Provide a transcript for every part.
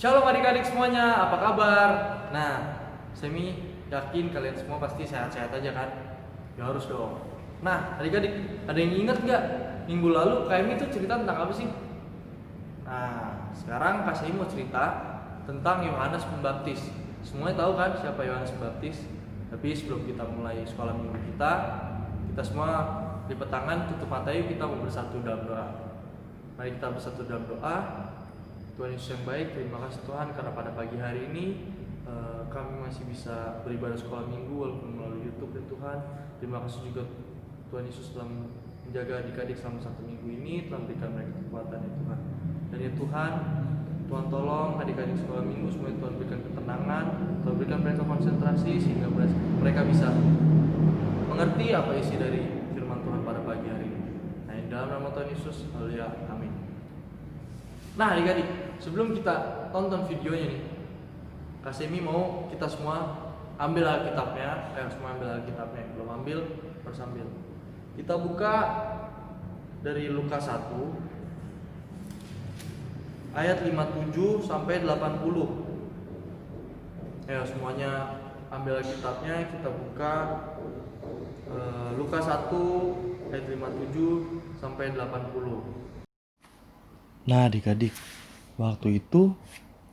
Shalom adik-adik semuanya, apa kabar? Nah, Semi yakin kalian semua pasti sehat-sehat aja kan? Ya harus dong. Nah, adik-adik, ada yang ingat nggak minggu lalu KM itu cerita tentang apa sih? Nah, sekarang Kak Semi mau cerita tentang Yohanes Pembaptis. Semuanya tahu kan siapa Yohanes Pembaptis? Tapi sebelum kita mulai sekolah minggu kita semua lipat tangan, tutup mata yuk, kita mau bersatu dalam doa. Mari kita bersatu dalam doa. Tuhan Yesus yang baik, terima kasih Tuhan karena pada pagi hari ini kami masih bisa beribadah sekolah minggu walaupun melalui YouTube ya Tuhan. Terima kasih juga Tuhan Yesus telah menjaga adik-adik selama satu minggu ini, telah memberikan mereka kekuatan ya Tuhan. Dan ya Tuhan, Tuhan tolong adik-adik sekolah minggu semuanya Tuhan berikan ketenangan, Tuhan berikan mereka konsentrasi sehingga mereka bisa mengerti apa isi dari firman Tuhan pada pagi hari ini. Nah, dalam nama Tuhan Yesus, haleluya, amin. Nah adik-adik, sebelum kita tonton videonya nih, Kak Semi mau kita semua ambil Alkitabnya. Semua ambil Alkitabnya, belum ambil harus ambil. Kita buka dari Lukas 1 ayat 57 sampai 80. Ayo semuanya ambil Alkitabnya, kita buka Lukas 1 ayat 57 sampai 80. Nah adik-adik, waktu itu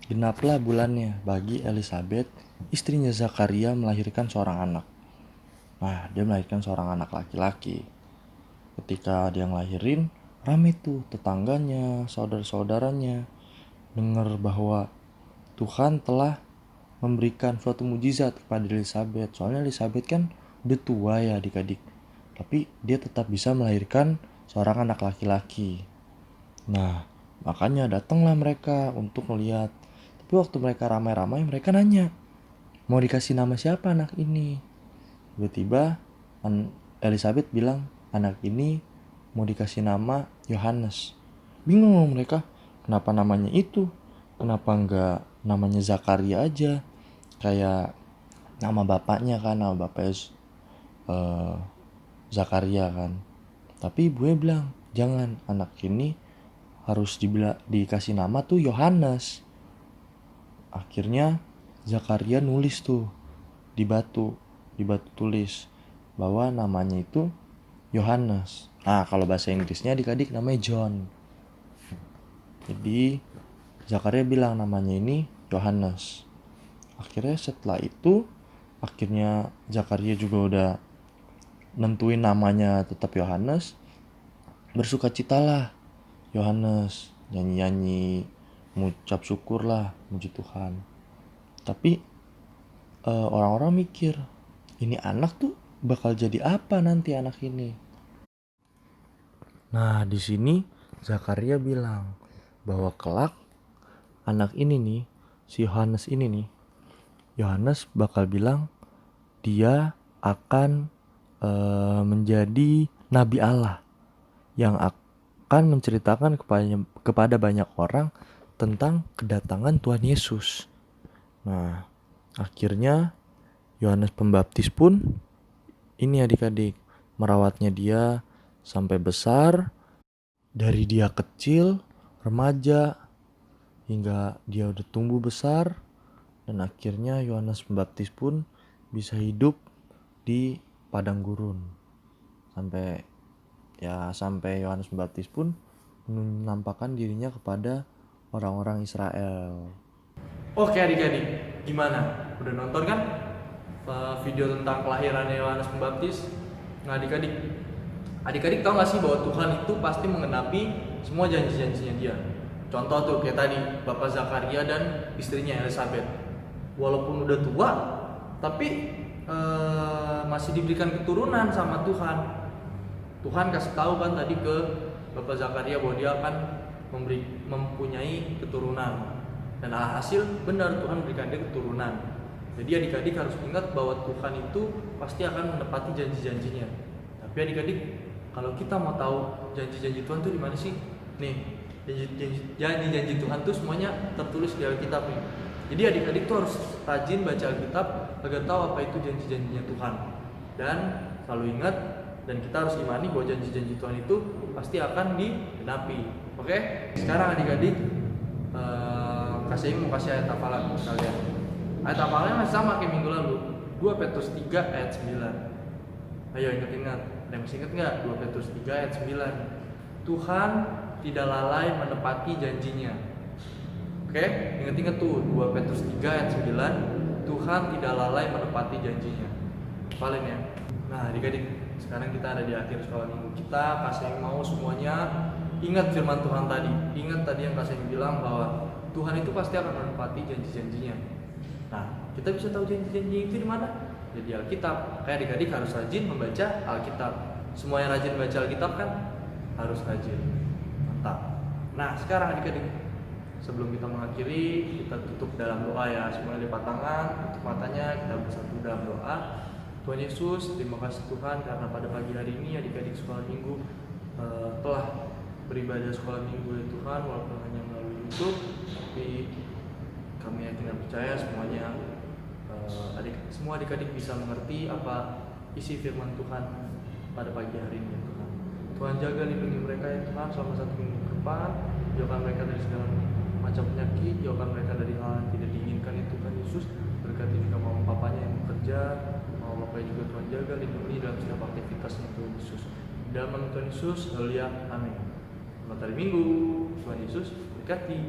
genaplah bulannya bagi Elisabeth, istrinya Zakaria, melahirkan seorang anak. Nah, dia melahirkan seorang anak laki-laki. Ketika dia ngelahirin, rame tuh tetangganya, saudara-saudaranya dengar bahwa Tuhan telah memberikan suatu mujizat kepada Elisabeth. Soalnya Elisabeth kan udah tua ya adik-adik, tapi dia tetap bisa melahirkan seorang anak laki-laki. Nah, makanya datanglah mereka untuk melihat. Tapi waktu mereka ramai-ramai, mereka nanya, mau dikasih nama siapa anak ini? Tiba-tiba Elizabeth bilang, anak ini mau dikasih nama Yohanes. Bingung mereka, kenapa namanya itu? Kenapa enggak namanya Zakaria aja? Kayak nama bapaknya kan, nama bapaknya Zakaria kan. Tapi ibunya bilang, jangan, anak ini harus dikasih nama tuh Yohanes. Akhirnya Zakaria nulis tuh di batu tulis bahwa namanya itu Yohanes. Nah, kalau bahasa Inggrisnya adik-adik namanya John. Jadi Zakaria bilang namanya ini Yohanes. Akhirnya setelah itu, Zakaria juga udah nentuin namanya tetap Yohanes. Bersukacitalah Yohanes, nyanyi-nyanyi, mengucap syukur lah, muji Tuhan. Tapi orang-orang mikir, ini anak tuh bakal jadi apa nanti anak ini? Nah, di sini Zakaria bilang bahwa kelak anak ini nih, si Yohanes ini nih, Yohanes bakal bilang dia akan menjadi nabi Allah yang akan menceritakan kepada banyak orang tentang kedatangan Tuhan Yesus. Nah, akhirnya Yohanes Pembaptis pun ini adik-adik merawatnya dia sampai besar, dari dia kecil, remaja, hingga dia udah tumbuh besar, dan akhirnya Yohanes Pembaptis pun bisa hidup di padang gurun sampai Yohanes Pembaptis pun menampakkan dirinya kepada orang-orang Israel. Oke adik-adik, gimana? Udah nonton kan video tentang kelahiran Yohanes Pembaptis? Nah adik-adik tahu gak sih bahwa Tuhan itu pasti mengenapi semua janji-janjinya dia. Contoh tuh kayak tadi Bapak Zakaria dan istrinya Elizabeth. Walaupun udah tua, tapi masih diberikan keturunan sama Tuhan. Tuhan kasih tahu kan tadi ke Bapak Zakaria bahwa dia akan mempunyai keturunan. Dan alhasil benar Tuhan berikan dia keturunan. Jadi adik-adik harus ingat bahwa Tuhan itu pasti akan menepati janji-janjinya. Tapi adik-adik, kalau kita mau tahu janji-janji Tuhan itu di mana sih? Nih, janji-janji Tuhan itu semuanya tertulis di Alkitab nih. Jadi adik-adik tuh harus rajin baca Alkitab agar tahu apa itu janji-janjinya Tuhan. Dan selalu ingat, dan kita harus imani bahwa janji-janji Tuhan itu pasti akan digenapi. Oke? Sekarang adik-adik Kak Semi mau kasih ayat hafalan ke kalian. Ayat hafalannya masih sama kayak minggu lalu. 2 Petrus 3 ayat 9. Ayo ingat-ingat. Ada yang masih ingat nggak? 2 Petrus 3 ayat 9. Tuhan tidak lalai menepati janjinya. Oke, ingat-ingat tuh 2 Petrus 3 ayat 9. Tuhan tidak lalai menepati janjinya. Hafalin ya. Nah, adik-adik, sekarang kita ada di akhir sekolah minggu kita. Kak Semi mau semuanya ingat firman Tuhan tadi. Ingat tadi yang Kak Semi bilang bahwa Tuhan itu pasti akan menepati janji-janjinya. Nah, kita bisa tahu janji-janji itu di mana? Ya di Alkitab. Kayak adik-adik harus rajin membaca Alkitab. Semua yang rajin baca Alkitab kan harus rajin. Mantap. Nah, sekarang adik-adik, sebelum kita mengakhiri, kita tutup dalam doa ya. Semuanya lipat tangan, tutup matanya, kita bersatu dalam doa. Tuhan Yesus, terima kasih Tuhan karena pada pagi hari ini adik-adik sekolah minggu telah beribadah sekolah minggu ya Tuhan, walaupun hanya melalui YouTube, tapi kami yakin dan percaya semuanya semua adik-adik bisa mengerti apa isi firman Tuhan pada pagi hari ini ya Tuhan. Tuhan jaga lindungi mereka ya Tuhan selama 1 minggu ke depan, jauhkan mereka dari segala macam penyakit, jauhkan mereka dari hal yang tidak diinginkan ya Tuhan Yesus. Berkati juga mama papanya yang bekerja, mama papanya juga Tuhan jaga lindungi dalam setiap aktivitasnya Tuhan Yesus. Dalam nama Tuhan Yesus, haleluya, amin. Selamat hari Minggu, Tuhan Yesus berkati.